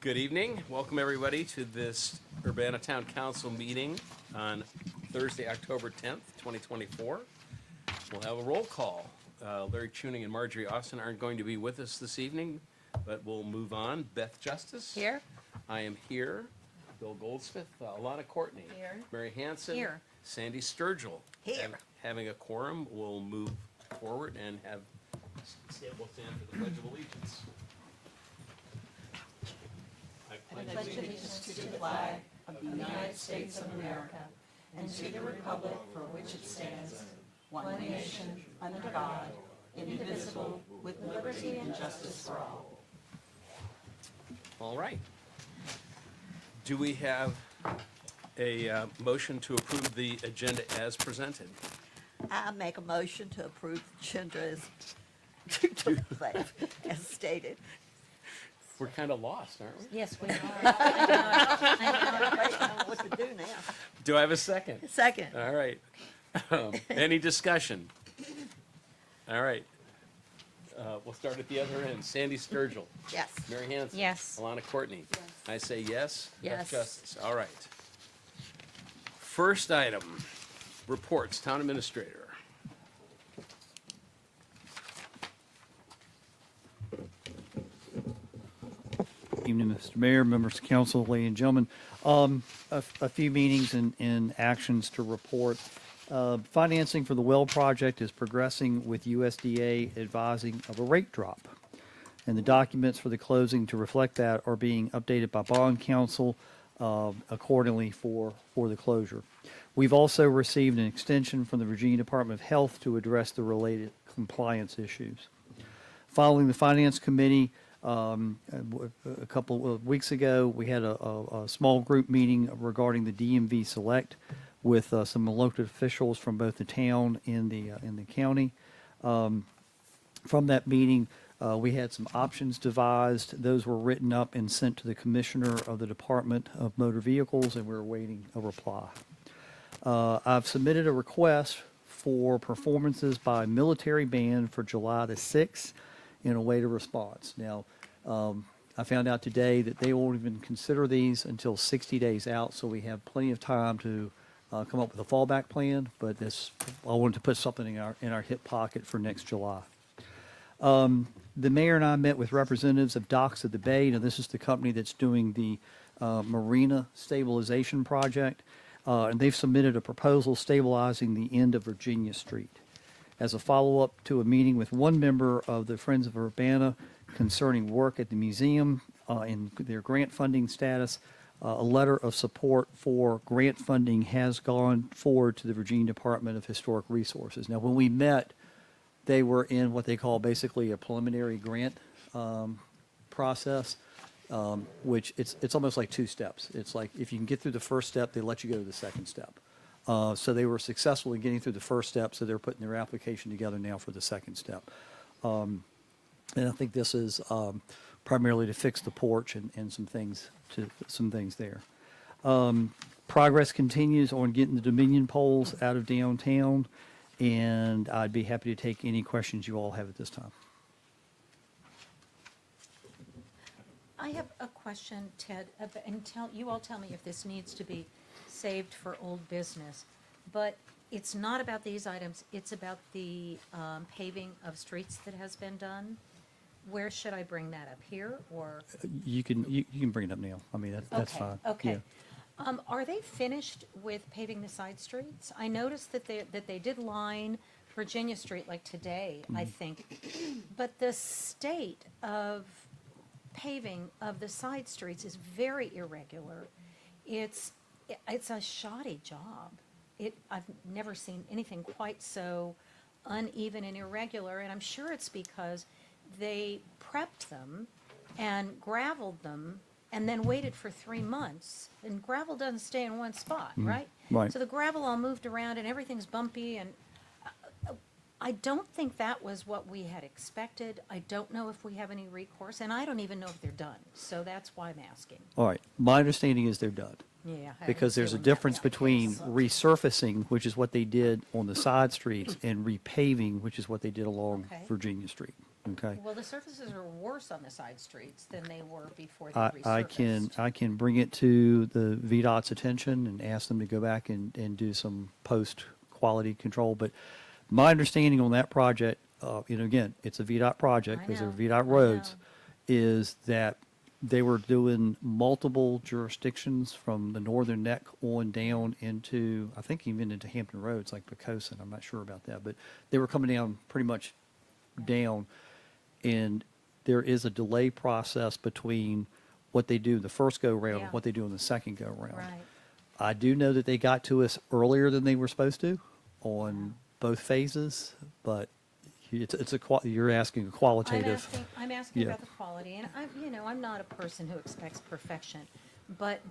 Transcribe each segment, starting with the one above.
Good evening. Welcome, everybody, to this Urbanna Town Council meeting on Thursday, October 10th, 2024. We'll have a roll call. Larry Tuning and Marjorie Austin aren't going to be with us this evening, but we'll move on. Beth Justice. Here. I am here. Bill Goldsmith. Alana Courtney. Here. Mary Hanson. Here. Sandy Sturgill. Here. Having a quorum, we'll move forward and we'll stand for the Pledge of Allegiance. I pledge allegiance to the flag of the United States of America and to the republic for which it stands, one nation, under God, indivisible, with liberty and justice for all. All right. Do we have a motion to approve the agenda as presented? I make a motion to approve the agenda as stated. We're kind of lost, aren't we? Yes, we are. I don't know what to do now. Do I have a second? Second. All right. Any discussion? All right. We'll start at the other end. Sandy Sturgill. Yes. Mary Hanson. Yes. Alana Courtney. Yes. I say yes. Yes. Beth Justice. All right. First item, reports, Town Administrator. Evening, Mr. Mayor, members of council, ladies and gentlemen. A few meetings and actions to report. Financing for the well project is progressing with USDA advising of a rate drop. And the documents for the closing to reflect that are being updated by bond counsel accordingly for the closure. We've also received an extension from the Virginia Department of Health to address the related compliance issues. Following the Finance Committee, a couple of weeks ago, we had a small group meeting regarding the DMV Select with some elected officials from both the town and the county. From that meeting, we had some options devised. Those were written up and sent to the Commissioner of the Department of Motor Vehicles, and we're awaiting a reply. I've submitted a request for performances by military band for July the 6th. And await a response. Now, I found out today that they won't even consider these until 60 days out, so we have plenty of time to come up with a fallback plan. But I wanted to put something in our hip pocket for next July. The mayor and I met with representatives of Docks of the Bay. Now, this is the company that's doing the marina stabilization project, and they've submitted a proposal stabilizing the end of Virginia Street. As a follow-up to a meeting with one member of the Friends of Urbanna concerning work at the museum and their grant funding status, a letter of support for grant funding has gone forward to the Virginia Department of Historic Resources. Now, when we met, they were in what they call basically a preliminary grant process, which it's almost like two steps. It's like if you can get through the first step, they let you go to the second step. So they were successful in getting through the first step, so they're putting their application together now for the second step. And I think this is primarily to fix the porch and some things there. Progress continues on getting the Dominion poles out of downtown, and I'd be happy to take any questions you all have at this time. I have a question, Ted, and you all tell me if this needs to be saved for old business. But it's not about these items, it's about the paving of streets that has been done. Where should I bring that up, here or? You can bring it up now. I mean, that's fine. Okay. Yeah. Are they finished with paving the side streets? I noticed that they did line Virginia Street like today, I think. But the state of paving of the side streets is very irregular. It's a shoddy job. I've never seen anything quite so uneven and irregular, and I'm sure it's because they prepped them and gravelled them and then waited for 3 months. And gravel doesn't stay in one spot, right? Right. So the gravel all moved around and everything's bumpy, and I don't think that was what we had expected. I don't know if we have any recourse, and I don't even know if they're done. So that's why I'm asking. All right. My understanding is they're done. Yeah. I Because there's a assumed difference that. between resurfacing, which is what they did on the side streets, and repaving, which is what they did along Okay. Virginia Street. Okay. Well, the surfaces are worse on the side streets than they were before they I resurfaced. I can bring it to the VDOT's attention and ask them to go back and do some post-quality control. But my understanding on that project, again, it's a VDOT project I because they're know, VDOT I roads, know. is that they were doing multiple jurisdictions from the northern neck on down into, I think even into Hampton Roads, like Pocosin. I'm not sure about that, but they were coming down pretty much down. And there is a delay process between what they do the first go-round Yeah. and what they do in the second go-round. Right. I do know that they got to us earlier than they were supposed to on both phases, but you're asking a qualitative. I'm asking Yeah. about the quality, and I'm not a person who expects perfection, but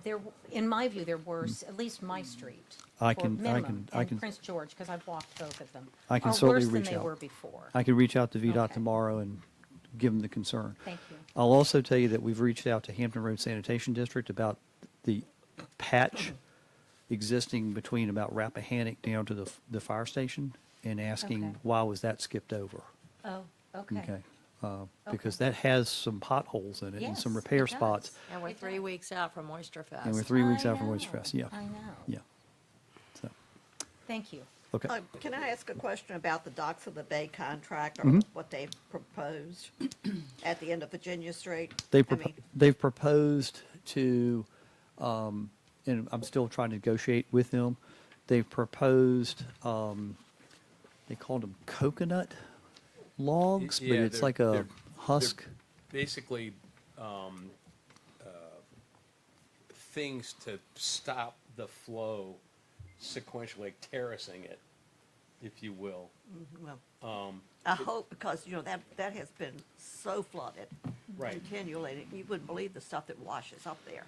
in my view, there were, at least my street, I for can- I minimum, can- I can- and Prince George, because I've walked both of them, I can are certainly worse than reach they out. were before. I can reach out to VDOT Okay. tomorrow and give them the concern. Thank you. I'll also tell you that we've reached out to Hampton Road Sanitation District about the patch existing between about Rappahannock down to the fire station and asking Okay. why was that skipped over? Oh, okay. Okay. Because Okay. that has some potholes in it and some Yes, repair it does. spots. And we're It 3 weeks out from Oyster Fest. And we're 3 weeks I out from know, Oyster Fest, yeah. I know. Yeah. So, Thank you. okay. Can I ask a question about the Docks of the Bay contract or Mhm. what they've proposed at the end of Virginia Street? They've proposed to, and I'm still trying to negotiate with them. They've proposed, they called them coconut logs, but Yeah, it's they're- like they're- a husk. they're Basically, things to stop the flow sequentially, like terracing it, if you will. Well, I hope, because, that has been so flooded. Right. Continually, you wouldn't believe the stuff that washes up there.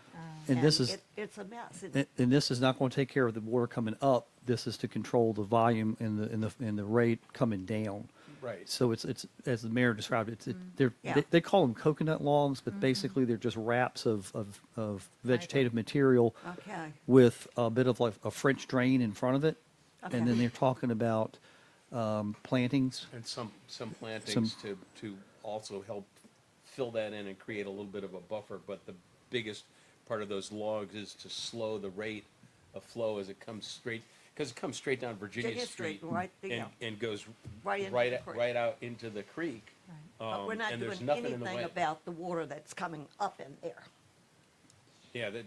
And this is, It's a mess. and this is not going to take care of the water coming up. This is to control the volume and the rate coming down. Right. So it's as the mayor described it, they're, Yeah. they call them coconut logs, but basically they're just wraps of vegetative material Okay. with a bit of like a French drain in front of it. Okay. And then they're talking about plantings. And some plantings to also help fill that in and create a little bit of a buffer. But the biggest part of those logs is to slow the rate of flow as it comes straight, because it comes straight down Virginia Virginia Street Street, right, yeah. and goes Right into the creek. right out into the creek. But we're not And there's doing nothing in the anything way. about the water that's coming up in there. Yeah, that,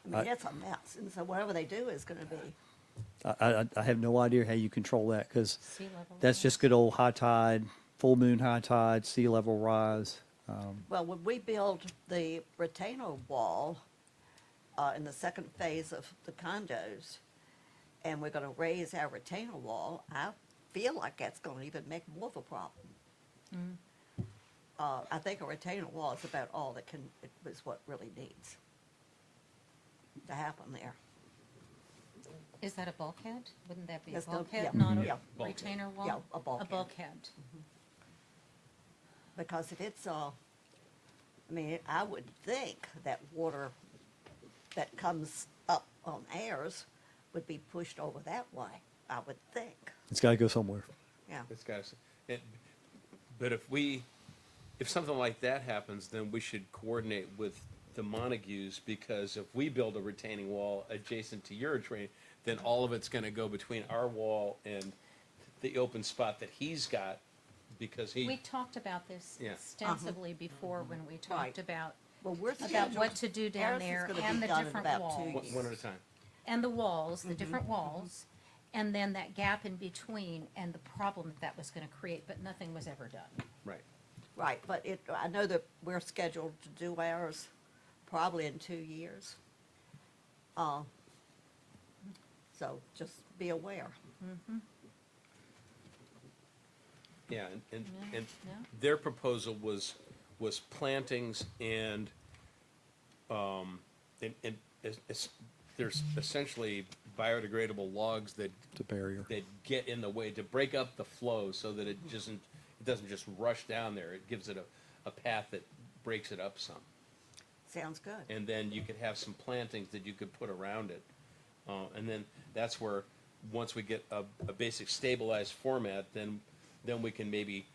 I mean, it's a mess, and so whatever they do is gonna be, I have no idea how you control that because Sea level that's just rise. good old high tide, full moon high tide, sea level rise. well, when we build the retainer wall, in the second phase of the condos, and we're gonna raise our retainer wall, I feel like that's gonna even make more of a problem. I think a retainer wall is about all is what really needs to happen there. Is that a bulkhead? Wouldn't that be a That's the- bulkhead, yeah, not yeah. a retainer wall? Yeah, a bulkhead. A bulkhead. Because if it's, I would think that water that comes up on airs would be pushed over that way, I would think, It's got to go somewhere. yeah. it's got to, but if something like that happens, then we should coordinate with the Montagues, because if we build a retaining wall adjacent to your drain, then all of it's gonna go between our wall and the open spot that he's got, because We he, talked about this Yeah. extensively before when we talked Right. about, Well, we're about scheduled. what to do down ours is there gonna be and the done in different about 2 walls. one years. at a time. And the walls, the different Mm-hmm. walls, and then that gap in between and the problem that was gonna create, but nothing was ever done. Right. Right, but I know that we're scheduled to do ours probably in 2 years. So just be aware. Yeah, and Yeah. their proposal was plantings and there's essentially biodegradable logs that It's a barrier. get in the way to break up the flow so that it doesn't just rush down there. It gives it a path that breaks it up some. Sounds good. And then you could have some plantings that you could put around it. And then that's where, once we get a basic stabilized format, then we can maybe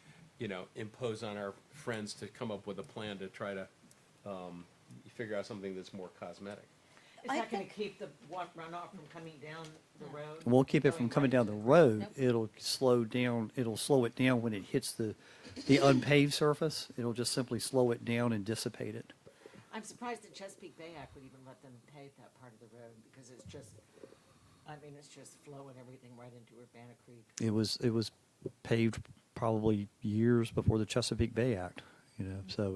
impose on our friends to come up with a plan to try to figure out something that's more cosmetic. Is I that gonna think- keep the runoff from coming down the road? We'll keep it from Going coming right down the into road. Nope. It'll slow it down when it hits the unpaved surface. It'll just simply slow it down and dissipate it. I'm surprised that Chesapeake Bay Act would even let them pave that part of the road, because it's just flowing everything right into Urbana Creek. It was paved probably years before the Chesapeake Bay Act, so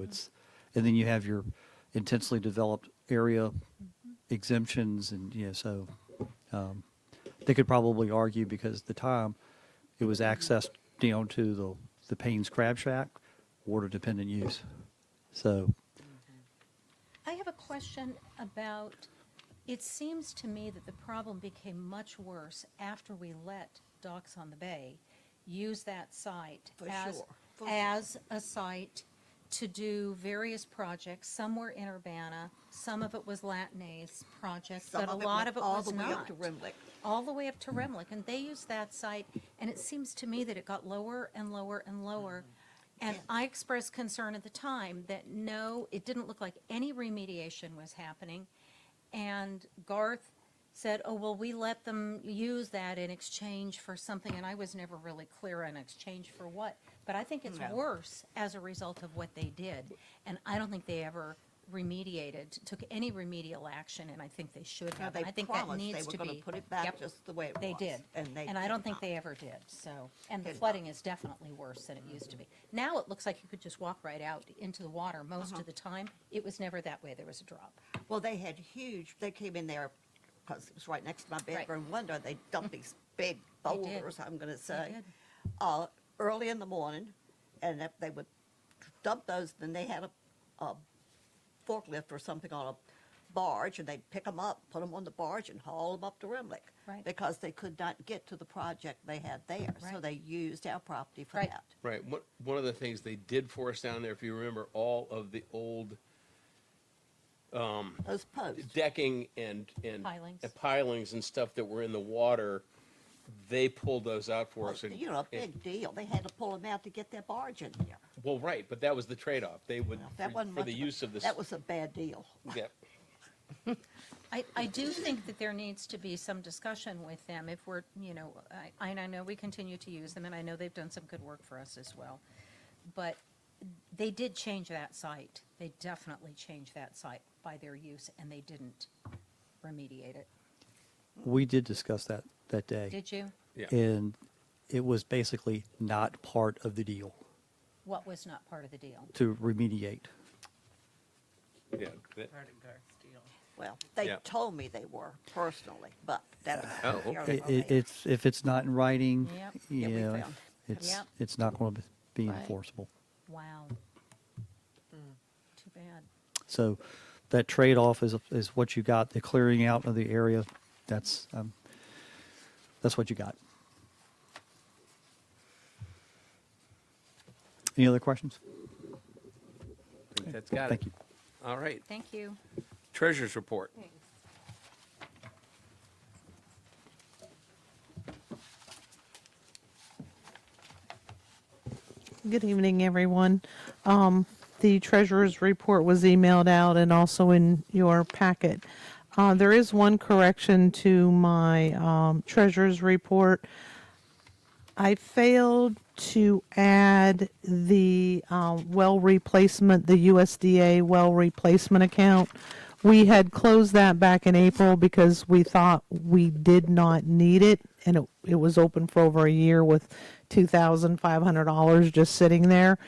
and then you have your intensely developed area exemptions, and so they could probably argue, because at the time it was accessed down to the Payne's Crab Shack, water dependent use. So I have a question about, it seems to me that the problem became much worse after we let Docks on the Bay use that site For as, sure, for sure. as a site to do various projects. Some were in Urbana, some of it was Latinase projects, Some but a of it lot went of it all was the way up not. to Remlick. All the way up to Remlick, and they used that site, and it seems to me that it got lower and lower and lower. And I expressed concern at the time that no, it didn't look like any remediation was happening. And Garth said, oh, well, we let them use that in exchange for something, and I was never really clear on exchange for what. But I think it's No. worse as a result of what they did, and I don't think they ever remediated, took any remedial action, and I think they should Now, have. they And I think that promised they needs were to gonna be. put it back Yep. just the way it They was, did. and they I don't did think not. they ever did, so, and the Did not. flooding is definitely worse than it used to be. Now it looks like you could just walk right out into the water most Uh-huh. of the time. It was never that way, there was a drop. Well, they came in there, because it was right next to my Right. bedroom window, they dumped these big They did. boulders, I'm gonna say, did. early in the morning, and if they would dump those, then they had a forklift or something on a barge, and they'd pick them up, put them on the barge, and haul them up to Remlick. Right. Because they could not get to the project they had there, so Right. they used our property for Right. that. Right. One of the things they did for us down there, if you remember, all of the old Those posts. decking and Pilings. pilings and stuff that were in the water, they pulled those out for us. And, You know, a big deal. They had to pull them out to get their barge in there. well, right, but that was the trade-off. They would Well, that wasn't for much the of use of this. That was a bad deal. Yeah. I do think that there needs to be some discussion with them if we're, I know we continue to use them, and I know they've done some good work for us as well. But they did change that site. They definitely changed that site by their use, and they didn't remediate it. we did discuss that day. Did you? Yeah. And it was basically not part of the deal What was not part of the deal? to remediate. Yeah. that- Part of Garth's deal. Well, they Yeah. told me they were personally, but that was. Oh, okay. If it's not in writing, Yep. Yeah, we yeah, found. Yep. it's not going to be Right. enforceable. Wow. Too bad. So that trade-off is what you got, the clearing out of the area. That's what you got. Any other questions? I think that's got it. Thank you. All right. Thank you. Treasurer's report. Good evening, everyone. The treasurer's report was emailed out and also in your packet. There is one correction to my treasurer's report. I failed to add the well replacement, the USDA well replacement account. We had closed that back in April because we thought we did not need it, and it was open for over a year with $2,500 just sitting there.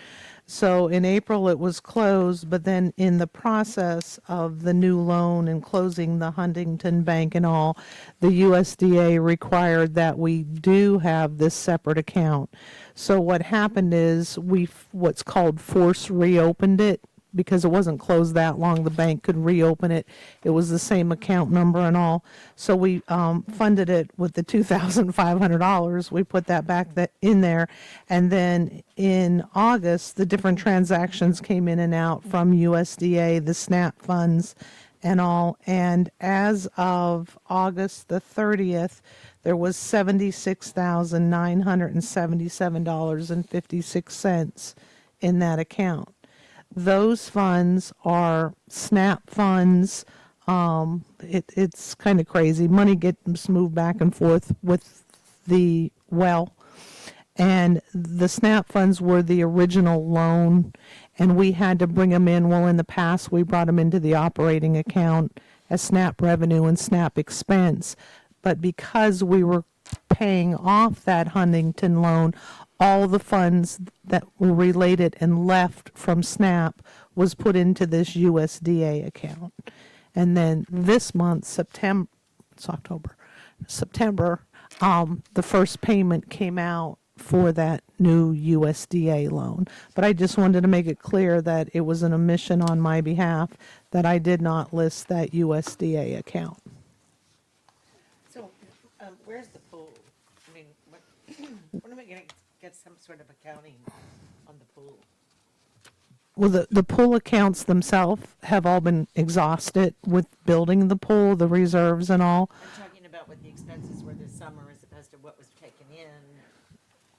So in April it was closed, but then in the process of the new loan and closing the Huntington Bank and all, the USDA required that we do have this separate account. So what happened is what's called force reopened it because it wasn't closed that long. The bank could reopen it. It was the same account number and all. So we funded it with the $2,500. We put that back in there. And then in August, the different transactions came in and out from USDA, the SNAP funds, and all. And as of August the 30th, there was $76,977.56 in that account. Those funds are SNAP funds. It's kind of crazy. Money gets moved back and forth with the well. And the SNAP funds were the original loan, and we had to bring them in. Well, in the past, we brought them into the operating account as SNAP revenue and SNAP expense. But because we were paying off that Huntington loan, all the funds that were related and left from SNAP was put into this USDA account. And then this month, September, the first payment came out for that new USDA loan. But I just wanted to make it clear that it was an omission on my behalf that I did not list that USDA account. So, where's the pool? I mean, when am I gonna get some sort of accounting on the pool? Well, the pool accounts themselves have all been exhausted with building the pool, the reserves and all. I'm talking about what the expenses were this summer as opposed to what was taken in.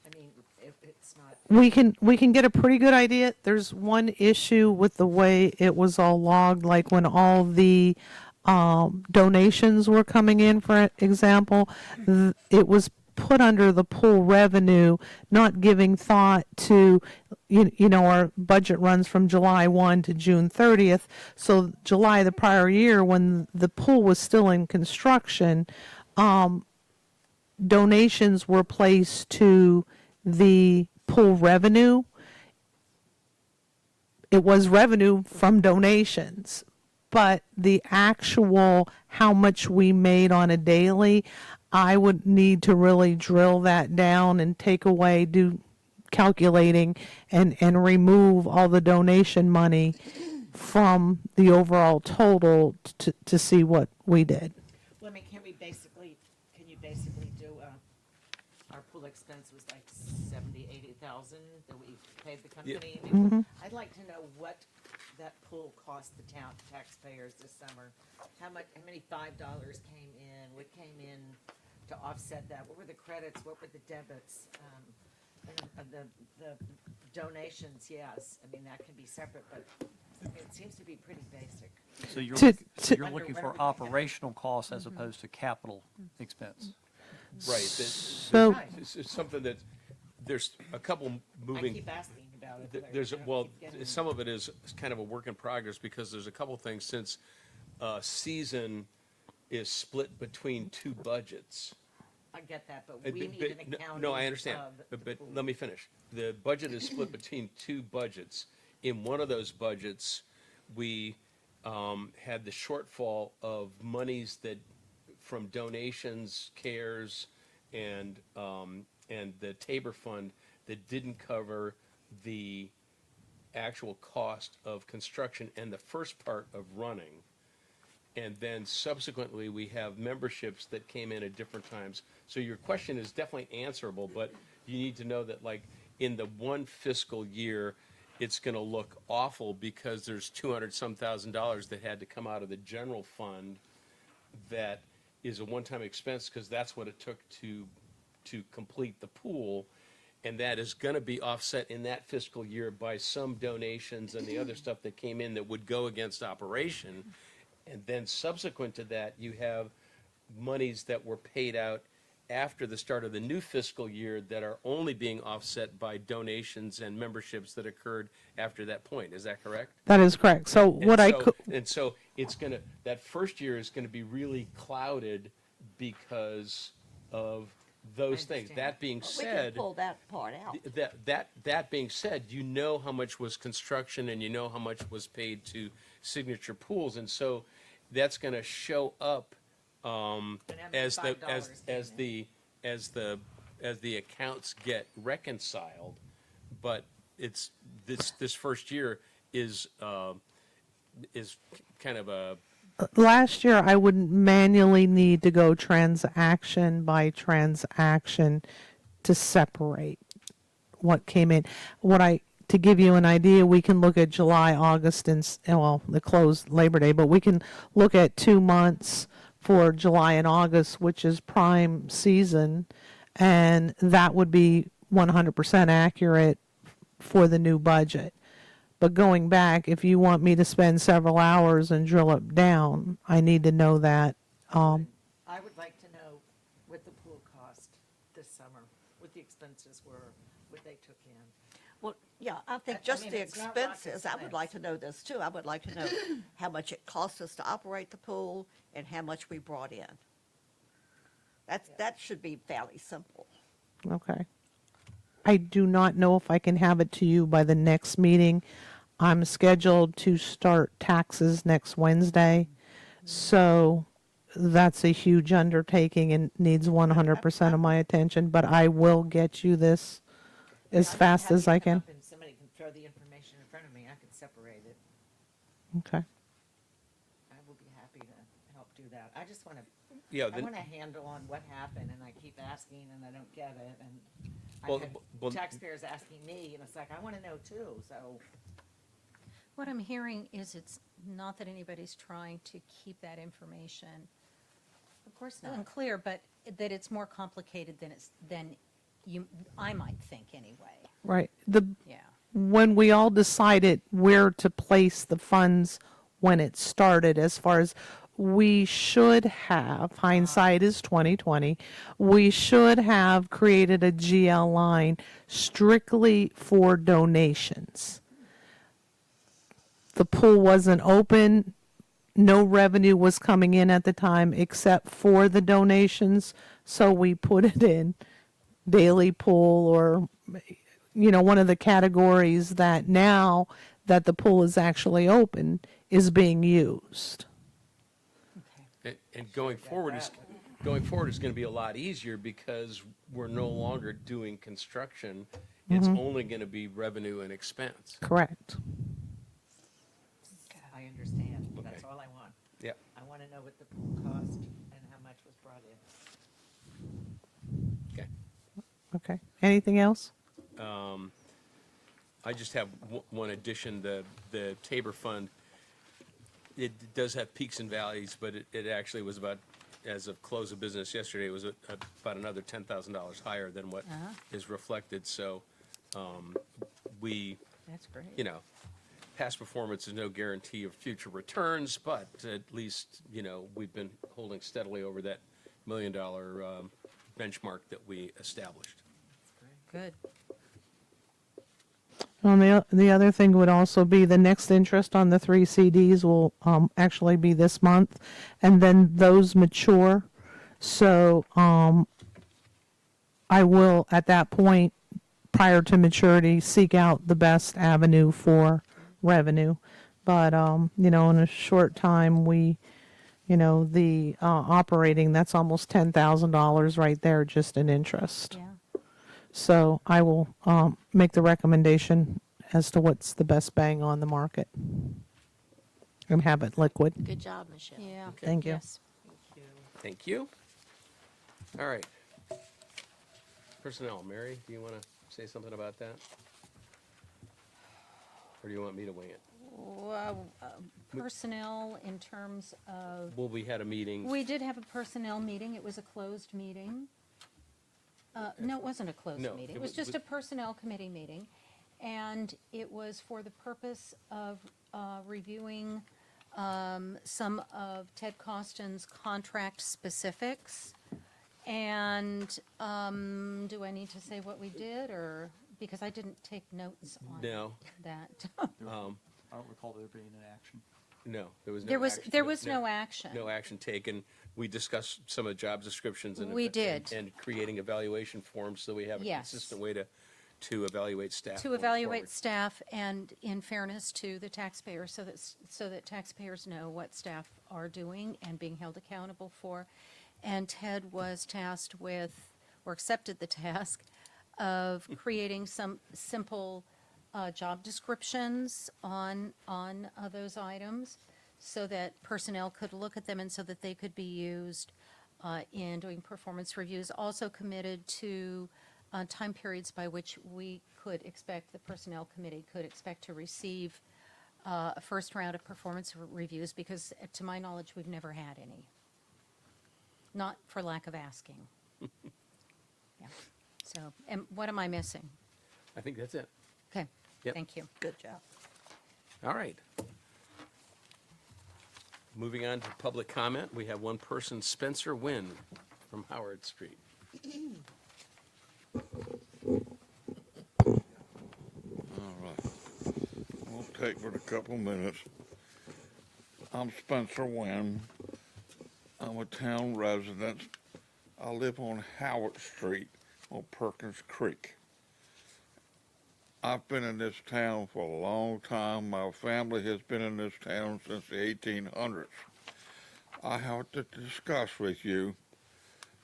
I mean, if it's not, We can get a pretty good idea. There's one issue with the way it was all logged, like when all the donations were coming in, for example, it was put under the pool revenue, not giving thought to, you know, our budget runs from July 1 to June 30th. So July the prior year, when the pool was still in construction, donations were placed to the pool revenue. It was revenue from donations, but the actual how much we made on a daily, I would need to really drill that down and take away, do calculating and remove all the donation money from the overall total to see what we did. well, I mean, can you basically do, our pool expense was like 80,000 that we paid the company? I mean, I'd like to know what that pool cost the town taxpayers this summer. How many $5 came in? What came in to offset that? What were the credits? What were the debits? And the donations, yes. I mean, that can be separate, but it seems to be pretty basic. So you're, To- so to- you're looking for operational costs as opposed to capital expense. Right. So- It's something that, there's a couple I moving. keep asking about it. but I There's, don't well, keep getting- some of it is kind of a work in progress because there's a couple things since season is split between two budgets. I get that, but Uh, we but- need an no- accounting No, I understand, of the but pool. let me finish. The budget is split between two budgets. In one of those budgets, we had the shortfall of monies that, from donations, CARES, and the Tabor Fund that didn't cover the actual cost of construction and the first part of running. And then subsequently, we have memberships that came in at different times. So your question is definitely answerable, but you need to know that, like, in the one fiscal year, it's gonna look awful because there's 200-some thousand dollars that had to come out of the general fund that is a one-time expense, because that's what it took to complete the pool. And that is gonna be offset in that fiscal year by some donations and the other stuff that came in that would go against operation. And then subsequent to that, you have monies that were paid out after the start of the new fiscal year that are only being offset by donations and memberships that occurred after that point. Is that correct? That is correct. So what I could, And so it's gonna, that first year is gonna be really clouded because of those things. understand. That being We can said, pull that part out. that being said, you know how much was construction and you know how much was paid to Signature Pools, and so that's gonna show up And how many as the $5 came in? as the accounts get reconciled. But it's this first year is kind of a, last year I would manually need to go transaction by transaction to separate what came in. What I to give you an idea, we can look at July, August, well, the closed Labor Day, but we can look at 2 months for July and August, which is prime season, and that would be 100% accurate for the new budget. But going back, if you want me to spend several hours and drill it down, I need to know that. I would like to know what the pool cost this summer, what the expenses were, what they took in. Well, yeah, I I think just mean, the it's not rocket expenses, I would like to know this too. I would like to know how much it cost us to operate the pool and how much we brought in. That should be fairly simple. Okay. I do not know if I can have it to you by the next meeting. I'm scheduled to start taxes next Wednesday, so that's a huge undertaking and needs 100% of my attention, but I will get you this as Yeah, I'd fast have as you I come can. up and somebody can throw the information in front of me, I could separate it. Okay. I will be happy to help do that. I just want to, Yeah, I want a handle on what happened, and I keep asking, and I don't get it, and Well, I've had well- taxpayers asking me, and it's like, I want to know too, so. What I'm hearing is it's not that anybody's trying to keep that information Of course unclear, but that it's more complicated than I might think anyway. Right. Yeah. When we all decided where to place the funds when it started, as far as we should have, hindsight is 2020, we should have created a GL line strictly for donations. The pool wasn't open, no revenue was coming in at the time except for the donations, so we put it in daily pool or one of the categories that now that the pool is actually open is being used. And going forward is going to be a lot easier because we're no longer doing construction. It's only going to be revenue and expense. Correct. I understand, that's Okay. all I want. Yep. I want to know what the pool cost and how much was brought in. Okay. Okay. Anything else? I just have one addition. The Tabor Fund, it does have peaks and valleys, but it actually was about, as of close of business yesterday, it was about another $10,000 higher than what is reflected. So That's great. past performance is no guarantee of future returns, but at least, we've been holding steadily over that $1 million benchmark that we established. Good. The other thing would also be the next interest on the 3 CDs will actually be this month, and then those mature. So I will, at that point, prior to maturity, seek out the best avenue for revenue. But, in a short time, the operating, that's almost $10,000 right there just in interest. Yeah. So I will make the recommendation as to what's the best bang on the market and have it liquid. Good job, Michelle. Yeah. Thank you. Yes. Thank you. All right. Personnel, Mary, do you want to say something about that? Or do you want me to wing it? Well, personnel in terms of, Well, we had a meeting. we did have a personnel meeting. It was a closed meeting. No, it wasn't a closed No, meeting. it It was was- just a personnel committee meeting. And it was for the purpose of reviewing some of Ted Costin's contract specifics. And do I need to say what we did, or, because I didn't take notes on No. that. I don't recall there being an action. No, there was no There action. was no action. No action taken. We discussed some of the job descriptions and. We did. And creating evaluation forms, so we have a Yes. consistent way to evaluate staff. To going evaluate forward. staff, and in fairness to the taxpayers, so that taxpayers know what staff are doing and being held accountable for. And Ted was tasked with, or accepted the task of creating some simple job descriptions on those items, so that personnel could look at them and so that they could be used in doing performance reviews. Also committed to time periods by which we could expect, the Personnel Committee could expect to receive a first round of performance reviews? Because to my knowledge, we've never had any. Not for lack of asking. Yeah. So, and what am I missing? I think that's it. Okay, Yep. thank you. Good job. All right. Moving on to public comment, we have one person, Spencer Wynn from Howard Street. All right. We'll take but a couple minutes. I'm Spencer Wynn. I'm a town resident. I live on Howard Street on Perkins Creek. I've been in this town for a long time. My family has been in this town since the 1800s. I have to discuss with you.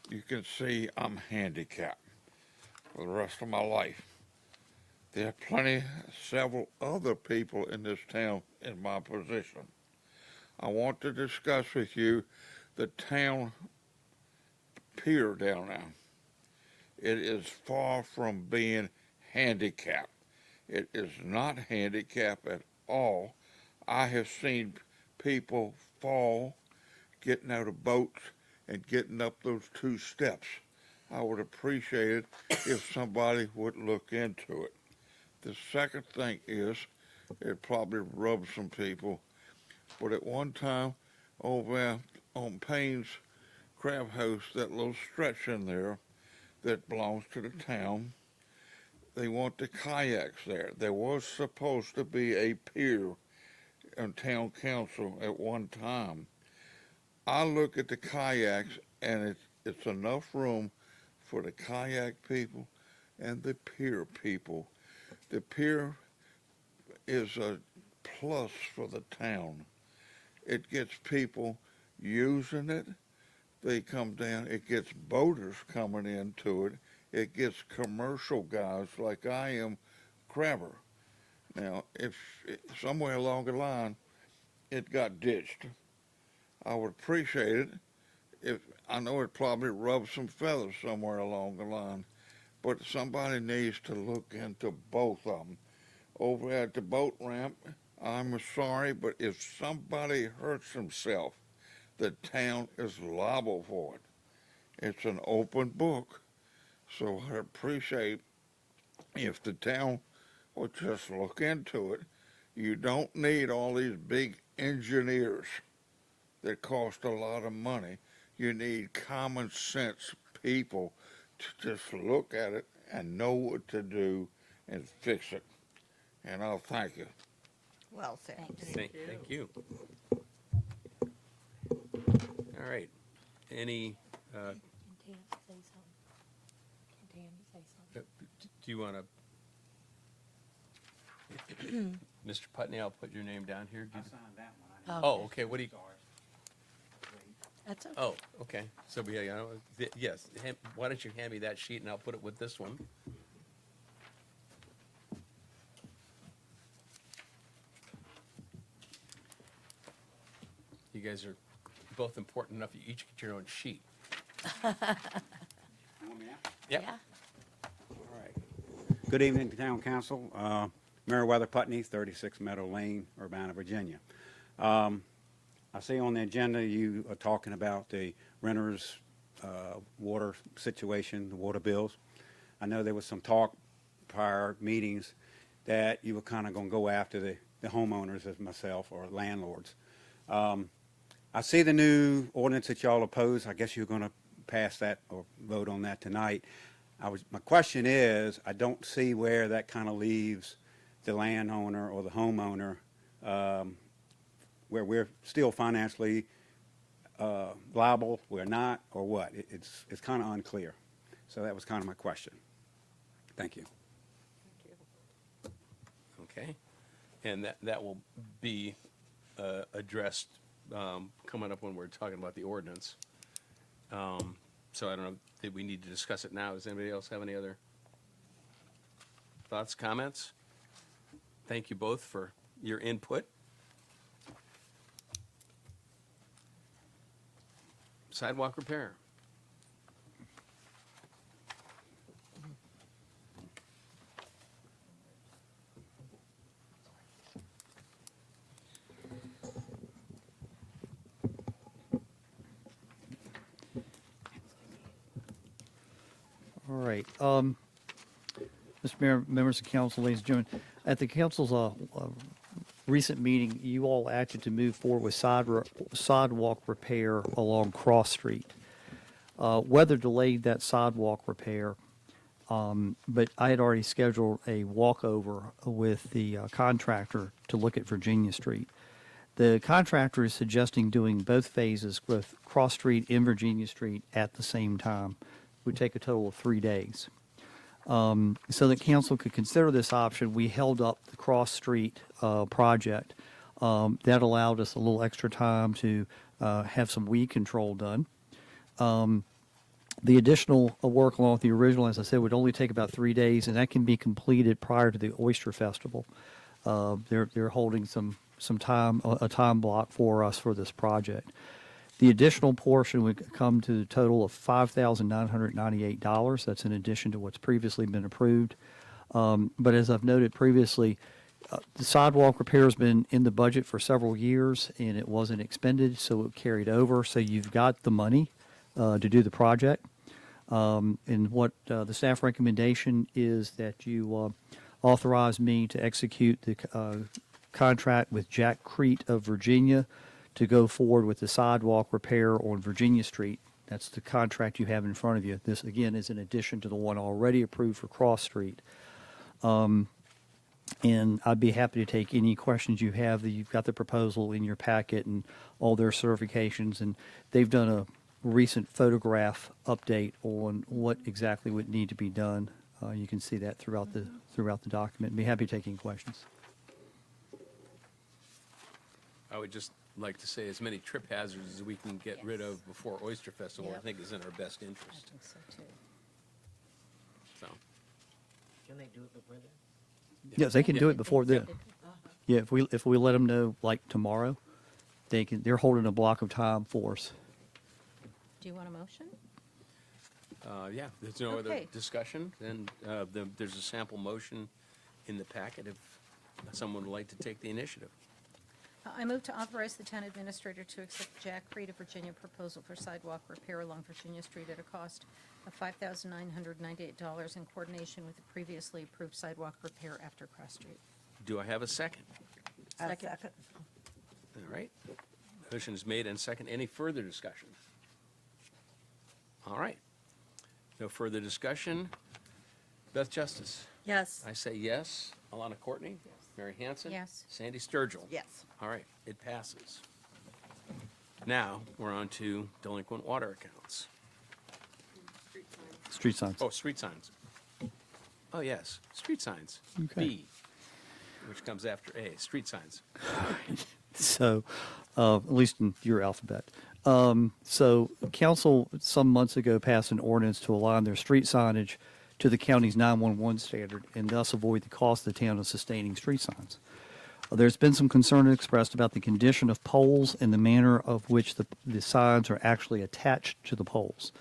You can see I'm handicapped for the rest of my life. There are several other people in this town in my position. I want to discuss with you the town pier down there. It is far from being handicapped. It is not handicapped at all. I have seen people fall getting out of boats and getting up those 2 steps. I would appreciate it if somebody would look into it. The second thing is, it probably rubs some people, but at one time over there on Payne's Crab House, that little stretch in there that belongs to the town, they want the kayaks there. There was supposed to be a pier on town council at one time. I look at the kayaks and it's enough room for the kayak people and the pier people. The pier is a plus for the town. It gets people using it. They come down. It gets boaters coming into it. It gets commercial guys like I am, crabber. Now, if somewhere along the line it got ditched, I would appreciate it. If I know it probably rubs some feathers somewhere along the line, but somebody needs to look into both of them. Over at the boat ramp, I'm sorry, but if somebody hurts himself, the town is liable for it. It's an open book, so I appreciate if the town would just look into it. You don't need all these big engineers that cost a lot of money. You need common sense people to just look at it and know what to do and fix it. And I'll thank you. Well said. Thanks. Thank you. All right. Any, do you want to? Mr. Putney, I'll put your name down here. I signed that one. Oh, okay, what do you, That's okay. oh, okay. So, yes, why don't you hand me that sheet and I'll put it with this one. You guys are both important enough, you each get your own sheet. You want me now? Yep. Yeah. All right. Good evening, Town Council. Meriwether Putney, 36 Meadow Lane, Urbana, Virginia. I see on the agenda you are talking about the renters' water situation, the water bills. I know there was some talk prior meetings that you were kind of going to go after the homeowners as myself or landlords. I see the new ordinance that y'all oppose. I guess you're going to pass that or vote on that tonight. My question is, I don't see where that kind of leaves the landowner or the homeowner, where we're still financially liable, we're not, or what? It's kind of unclear. So that was kind of my question. Thank you. Okay. And that will be addressed coming up when we're talking about the ordinance. So I don't know, did we need to discuss it now? Does anybody else have any other thoughts, comments? Thank you both for your input. Sidewalk repair. All right. Mr. Mayor, members of council, ladies and gentlemen, at the council's recent meeting, you all acted to move forward with sidewalk repair along Cross Street. Weather delayed that sidewalk repair, but I had already scheduled a walkover with the contractor to look at Virginia Street. The contractor is suggesting doing both phases, both Cross Street and Virginia Street, at the same time. It would take a total of 3 days. So that council could consider this option, we held up the Cross Street project. That allowed us a little extra time to have some weed control done. The additional work along with the original, as I said, would only take about 3 days, and that can be completed prior to the Oyster Festival. They're holding some time, a time block for us for this project. The additional portion would come to a total of $5,998. That's in addition to what's previously been approved. But as I've noted previously, the sidewalk repair has been in the budget for several years, and it wasn't expended, so it carried over. So you've got the money to do the project. And what the staff recommendation is that you authorize me to execute the contract with Jack Crete of Virginia to go forward with the sidewalk repair on Virginia Street. That's the contract you have in front of you. This, again, is in addition to the one already approved for Cross Street. And I'd be happy to take any questions you have. You've got the proposal in your packet and all their certifications, and they've done a recent photograph update on what exactly would need to be done. You can see that throughout the document. Be happy to take any questions. I would just like to say as many trip hazards as we can get rid of before Oyster Festival, I Yep. think is in our best I interest. think so too. So, Can they do it before then? Yes, they can do it before then. Uh-huh. Yeah, if we let them know like tomorrow, they're holding a block of time for us. Do you want a motion? yeah, there's no other Okay. discussion, then there's a sample motion in the packet if someone would like to take the initiative. I move to authorize the town administrator to accept Jack Creed of Virginia proposal for sidewalk repair along Virginia Street at a cost of $5,998 in coordination with the previously approved sidewalk repair after Cross Street. Do I have a second? I Second. second. All right. Motion is made and second. Any further discussion? All right. No further discussion. Beth Justice. Yes. I say yes. Alana Courtney. Yes. Mary Hanson. Yes. Sandy Sturgill. Yes. All right. It passes. Now, we're on to delinquent water accounts. Street signs. Oh, street signs. Oh, yes. Street signs. Okay. B, which comes after A. Street signs. So, at least in your alphabet. So, council some months ago passed an ordinance to align their street signage to the county's 911 standard and thus avoid the cost of the town of sustaining street signs. There's been some concern expressed about the condition of poles and the manner of which the signs are actually attached to the poles.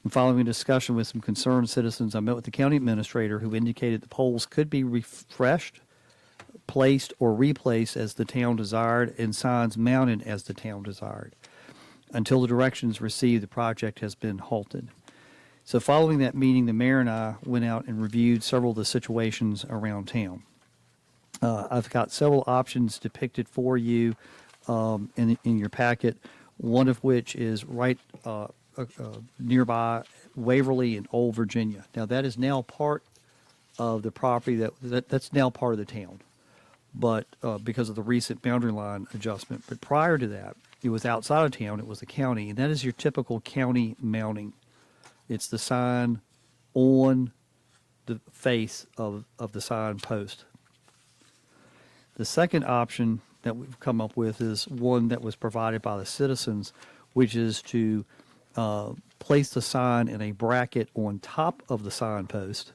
And following a discussion with some concerned citizens, I met with the county administrator who indicated the poles could be refreshed, placed, or replaced as the town desired and signs mounted as the town desired. Until the directions received, the project has been halted. So following that meeting, the mayor and I went out and reviewed several of the situations around town. I've got several options depicted for you in your packet, one of which is right nearby Waverly and Old Virginia. Now, that is now part of the property that's now part of the town, but because of the recent boundary line adjustment. But prior to that, it was outside of town, it was the county, and that is your typical county mounting. It's the sign on the face of the sign post. The second option that we've come up with is one that was provided by the citizens, which is to place the sign in a bracket on top of the signpost.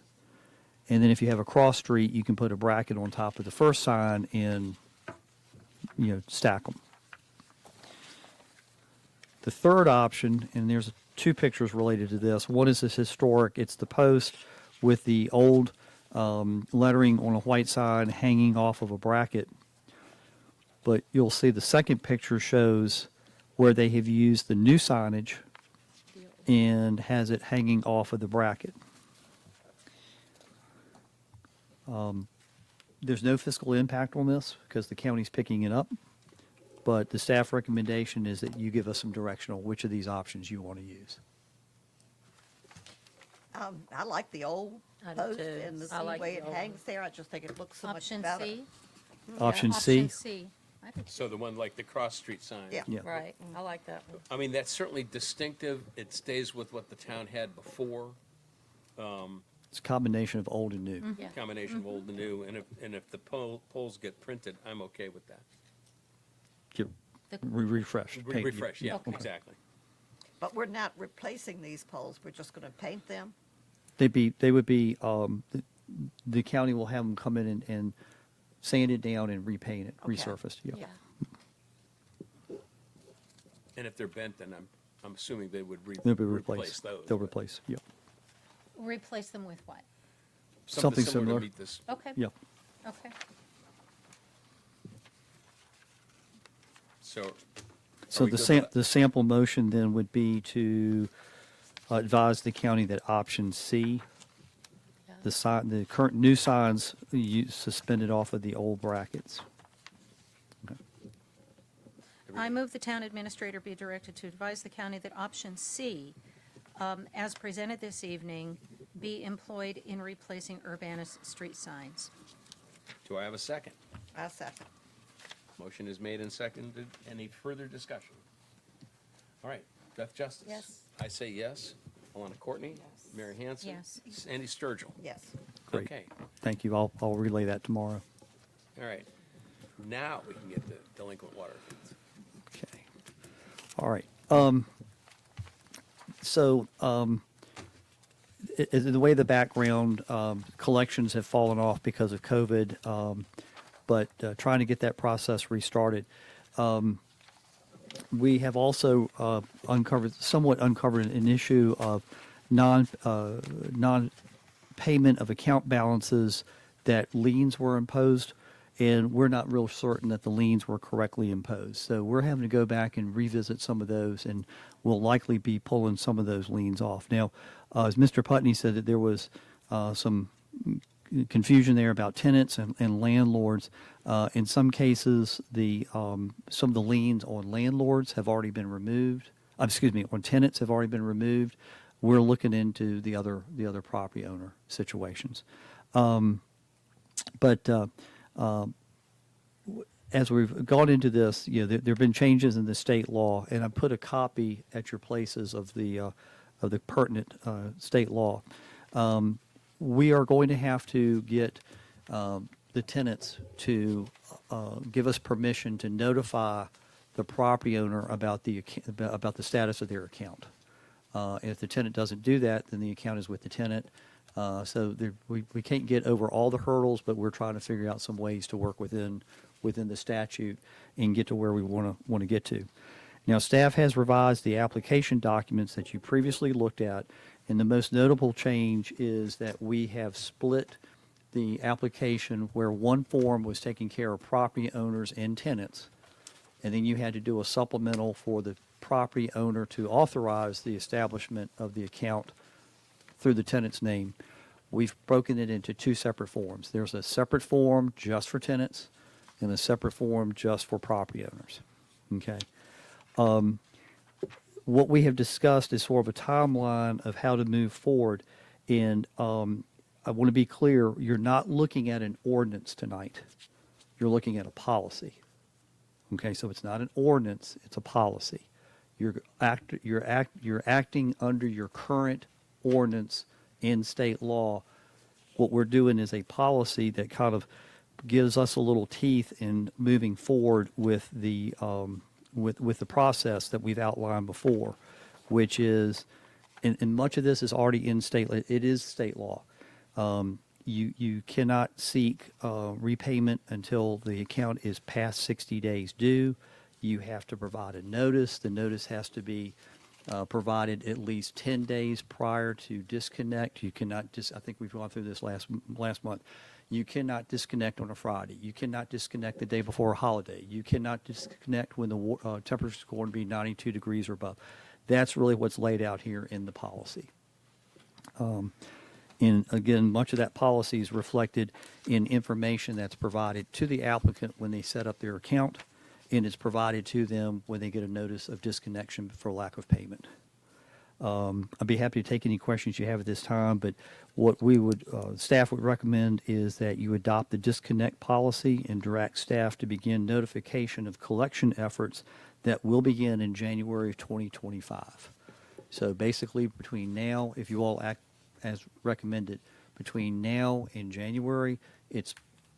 And then if you have a cross street, you can put a bracket on top of the first sign and, stack them. The third option, and there's two pictures related to this. One is this historic. It's the post with the old lettering on a white sign hanging off of a bracket. But you'll see the second picture shows where they have used the new signage and has it hanging off of the bracket. There's no fiscal impact on this because the county's picking it up. But the staff recommendation is that you give us some direction on which of these options you want to use. I like the old I do post too. and the I like way the it old hangs there. I just think it looks so much Option better. C? Option C? Option C. I think, So the one like the cross street sign. Yeah. Yeah. right, I like that one. I mean, that's certainly distinctive. It stays with what the town had before. It's a combination of old and new. Yeah. Combination of old and new, and if the poles get printed, I'm okay with that. Get The- refreshed. paint- Refresh, yeah, Okay. exactly. But we're not replacing these poles. We're just going to paint them. They would be, the county will have them come in and sand it down and repaint it, Okay. resurfaced, yeah. Yeah. And if they're bent, then I'm assuming they would They'll be replace replaced. those. They'll but replace, yeah. Replace them with what? Something to similar. meet this. Okay. Yeah. Okay. So. are So we the good with that? the sample motion then would be to advise the county that option C, Yeah. the current new signs you suspended off of the old brackets. I move the town administrator be directed to advise the county that option C, as presented this evening, be employed in replacing Urbana's street signs. Do I have a second? I second. Motion is made and seconded. Any further discussion? All right, Beth Justice? Yes. I say yes. Alana Courtney? Yes. Mary Hanson? Yes. Andy Sturgill? Yes. Great. Okay, Thank you. I'll relay that tomorrow. all right. Now we can get the delinquent water fees. Okay. All right. So, the way the background collections have fallen off because of COVID, but trying to get that process restarted. We have also somewhat uncovered an issue of non-payment of account balances that liens were imposed, and we're not real certain that the liens were correctly imposed. So we're having to go back and revisit some of those, and we'll likely be pulling some of those liens off. Now, as Mr. Putney said, that there was some confusion there about tenants and landlords. In some cases, some of the liens on landlords have already been removed. On tenants have already been removed. We're looking into the other property owner situations. But as we've gone into this, there have been changes in the state law, and I put a copy at your places of the pertinent state law. We are going to have to get the tenants to give us permission to notify the property owner about the status of their account. If the tenant doesn't do that, then the account is with the tenant. So we can't get over all the hurdles, but we're trying to figure out some ways to work within the statute and get to where we want to get to. Now, staff has revised the application documents that you previously looked at, and the most notable change is that we have split the application where one form was taking care of property owners and tenants, and then you had to do a supplemental for the property owner to authorize the establishment of the account through the tenant's name. We've broken it into two separate forms. There's a separate form just for tenants and a separate form just for property owners. Okay. What we have discussed is sort of a timeline of how to move forward. And I want to be clear, you're not looking at an ordinance tonight. You're looking at a policy. Okay, so it's not an ordinance, it's a policy. You're acting under your current ordinance in state law. What we're doing is a policy that kind of gives us a little teeth in moving forward with the with the process that we've outlined before, which is, and much of this is already in it is state law. You cannot seek repayment until the account is past 60 days due. You have to provide a notice. The notice has to be provided at least 10 days prior to disconnect. You cannot I think we've gone through this last month. You cannot disconnect on a Friday. You cannot disconnect the day before a holiday. You cannot disconnect when the temperature is going to be 92 degrees or above. That's really what's laid out here in the policy. And again, much of that policy is reflected in information that's provided to the applicant when they set up their account, and it's provided to them when they get a notice of disconnection for lack of payment. I'd be happy to take any questions you have at this time, but what we would, staff would recommend is that you adopt the disconnect policy and direct staff to begin notification of collection efforts that will begin in January of 2025. So basically, between now, if you all act as recommended, between now and January, it's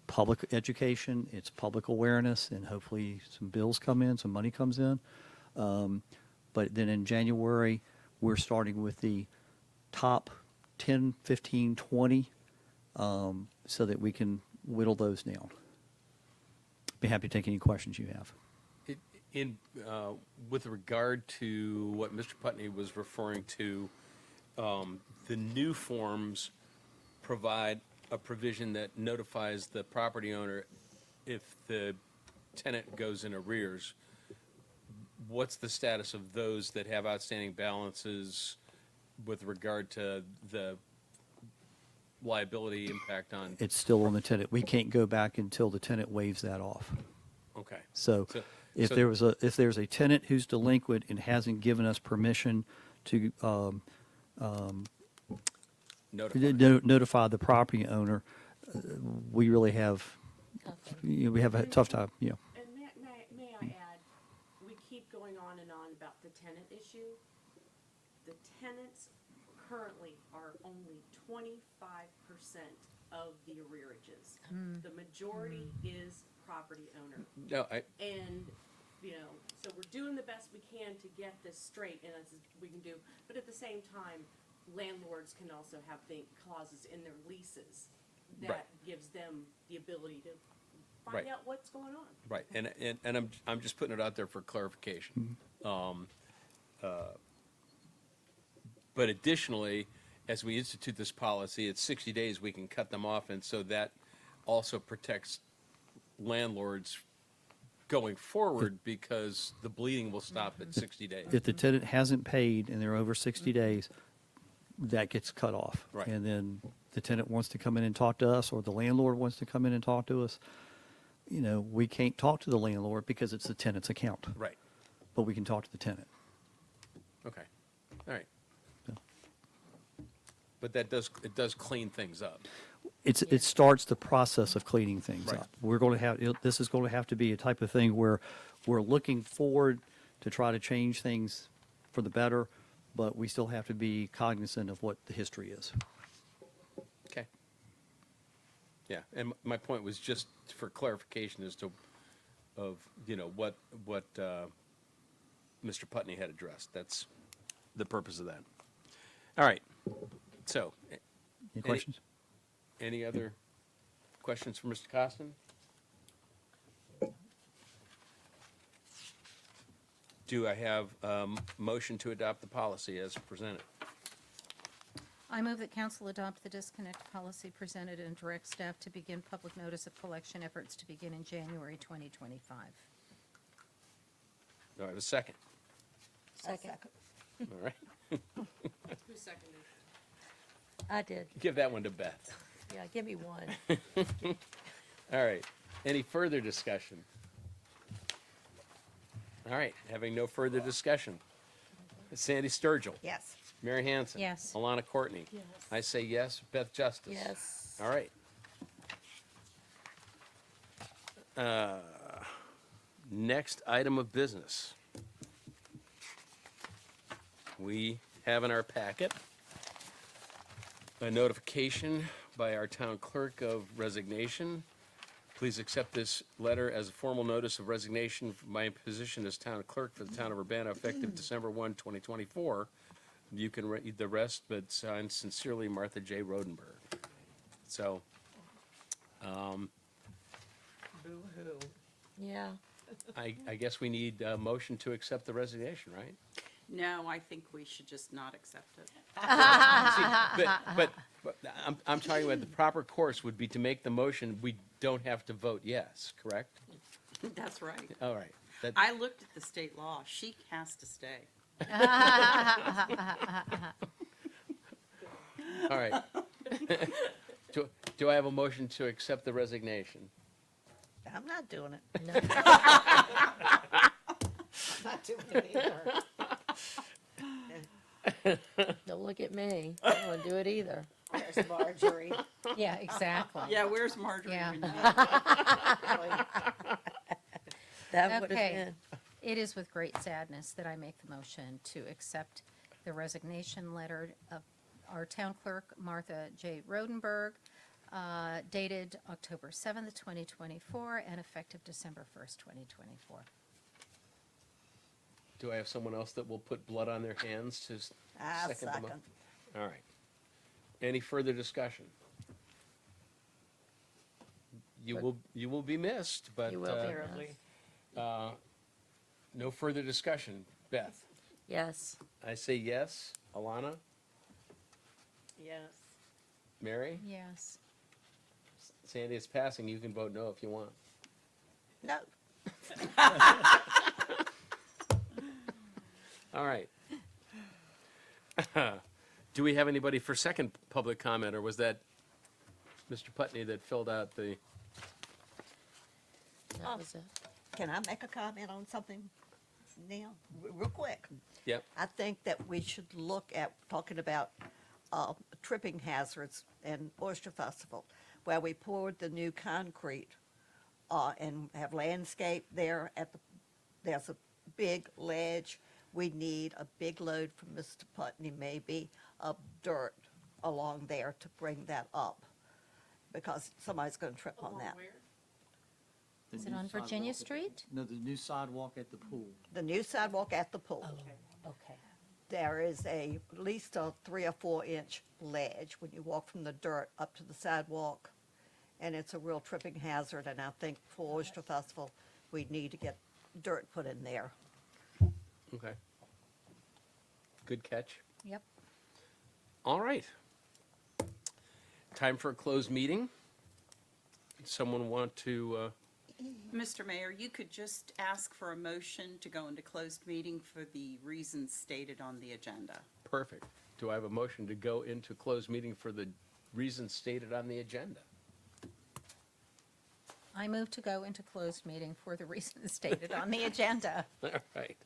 public education, it's public awareness, and hopefully some bills come in, some money comes in. But then in January, we're starting with the top 10, 15, 20, so that we can whittle those down. Be happy to take any questions you have. With regard to what Mr. Putney was referring to, the new forms provide a provision that notifies the property owner if the tenant goes in arrears. What's the status of those that have outstanding balances with regard to the liability impact on? It's still on the tenant. We can't go back until the tenant waives that off. Okay. So if there's a tenant who's delinquent and hasn't given us permission to notify the property owner, we really have, we have a tough time, And may I add, we keep going on and on about the tenant issue. The tenants currently are only 25% of the arrearages. The majority is property owner. No, And, so we're doing the best we can to get this straight, and as we can do, but at the same time, landlords can also have clauses in their leases Right. that gives them the ability to find Right. out what's going on. right, and I'm just putting it out there for clarification. But additionally, as we institute this policy, it's 60 days, we can cut them off, and so that also protects landlords going forward because the bleeding will stop at 60 days. if the tenant hasn't paid and they're over 60 days, that gets cut off. Right. And then the tenant wants to come in and talk to us, or the landlord wants to come in and talk to us, we can't talk to the landlord because it's the tenant's account. Right, But we can talk to the tenant. okay, all right. Yeah. But it does clean things up. It starts the process of cleaning things Right. up. We're going to have, this is going to have to be a type of thing where we're looking forward to try to change things for the better, but we still have to be cognizant of what the history is. Okay. Yeah, and my point was just for clarification as to, what Mr. Putney had addressed. That's the purpose of that. All right, so. Any questions? Any other questions for Mr. Costin? Do I have a motion to adopt the policy as presented? I move that council adopt the disconnect policy presented and direct staff to begin public notice of collection efforts to begin in January 2025. Do I have a second? Second. All right, Who seconded? I did. give that one to Beth. Yeah, give me one. All right, any further discussion? All right, having no further discussion. Sandy Sturgill. Yes. Mary Hanson. Yes. Alana Courtney. Yes. I say yes. Beth Justice. Yes. All right. Next item of business. We have in our packet a notification by our town clerk of resignation. Please accept this letter as a formal notice of resignation from my position as town clerk for the town of Urbana effective December 1, 2024. You can read the rest, but signed sincerely, Martha J. Rodenberg. So, Boo-hoo. Yeah. I guess we need a motion to accept the resignation, right? No, I think we should just not accept it. But I'm talking about the proper course would be to make the motion, we don't have to vote yes, correct? That's right. All right. That- I looked at the state law. She has to stay. All right. Do I have a motion to accept the resignation? I'm not doing it. Not doing it either. Don't look at me. I don't want to do it either. There's Marjorie. Yeah, exactly. Yeah, where's Marjorie? Yeah. That would have Okay. been. It is with great sadness that I make the motion to accept the resignation letter of our town clerk, Martha J. Rodenberg, dated October 7th, 2024, and effective December 1st, 2024. Do I have someone else that will put blood on their hands to I second the mo- second. All right. Any further discussion? You will be missed, but You will be Terribly. no further discussion. Beth, Yes. I say yes. Alana, Yes. Mary, Yes. Sandy is passing. You can vote no if you want. No. All right. Do we have anybody for second public comment, or was that Mr. Putney that filled out the? That was it. Can I make a comment on something, Neil? Real quick. Yep. I think that we should look at talking about tripping hazards and Oyster Festival, where we poured the new concrete and have landscape there there's a big ledge. We need a big load from Mr. Putney, maybe, of dirt along there to bring that up, because somebody's gonna trip on that. The Is it new on Virginia sidewalk- Street? No, the new sidewalk at the pool. The new sidewalk at the pool. Okay. There is at least a 3 or 4 inch ledge when you walk from the dirt up to the sidewalk. And it's a real tripping hazard, and I think for Oyster Festival, we need to get dirt put in there. Okay. Good catch. Yep. All right. Time for a closed meeting. Someone want to? Mr. Mayor, you could just ask for a motion to go into closed meeting for the reasons stated on the agenda. Perfect. Do I have a motion to go into closed meeting for the reasons stated on the agenda? I move to go into closed meeting for the reasons stated on the agenda. All right.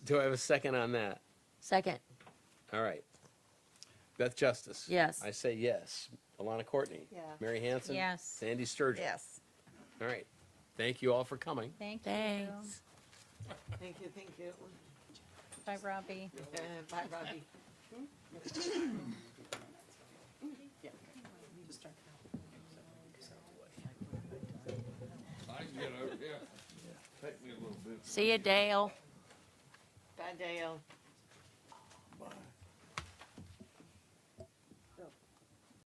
Do I have a second on that? Second. All right. Beth Justice. Yes. I say yes. Alana Courtney. Yeah. Mary Hanson. Yes. Sandy Sturgeon. Yes. All right. Thank you all for coming. Thank you. Thanks. Thank you, thank you. Bye, Robbie. Bye, Robbie. I can get over here. Take me a little bit. See you, Dale. Bye, Dale. Bye.